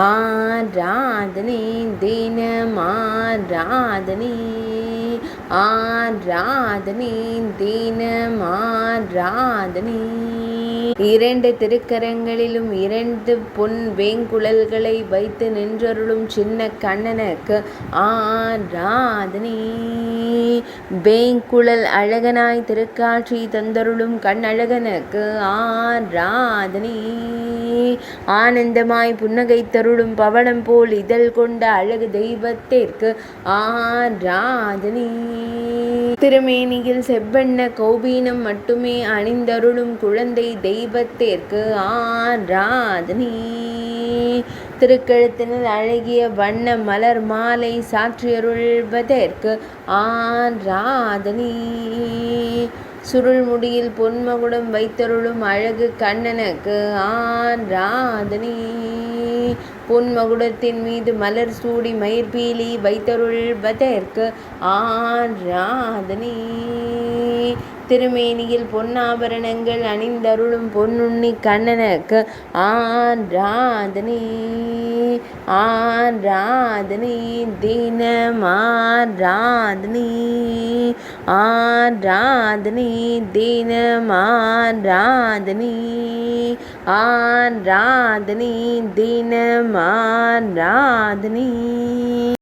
ஆராதனை தினம் ஆராதனை ஆராதனை தினம் ஆராதனை. இரண்டு திருக்கரங்களிலும் இரண்டு பொன் வேங்குழல்களை வைத்து நின்றருளும் சின்ன கண்ணனுக்கு ஆராதனை. வேங்குழல் அழகனாய் திருக்காட்சி தந்தருளும் கண்ணழகனுக்கு ஆராதனை. ஆனந்தமாய் புன்னகை தருளும் பவளம் போல் இதழ் கொண்ட அழகு தெய்வத்திற்கு ஆராதனை. திருமேனியில் செவ்வண்ண கௌபீனம் மட்டுமே அணிந்தருளும் குழந்தை தெய்வத்திற்கு ஆராதனை. திருக்கழுத்தினில் அழகிய வண்ண மலர் மாலை சாற்றியருள்வதற்கு ஆராதனை. சுருள் முடியில் பொன்மகுடம் வைத்தருளும் அழகு கண்ணனுக்கு ஆராதனை. பொன்மகுடத்தின் மீது மலர் சூடி மயிர்பீலி வைத்தருள்வதற்கு ஆராதனை. திருமேனியில் பொன்னாபரணங்கள் அணிந்தருளும் பொன்னுண்ணி கண்ணனுக்கு ஆராதனை. ஆராதனை தினம் ஆராதனை ஆராதனை தினம் ஆராதனை ஆராதனை தினம் ஆராதனை.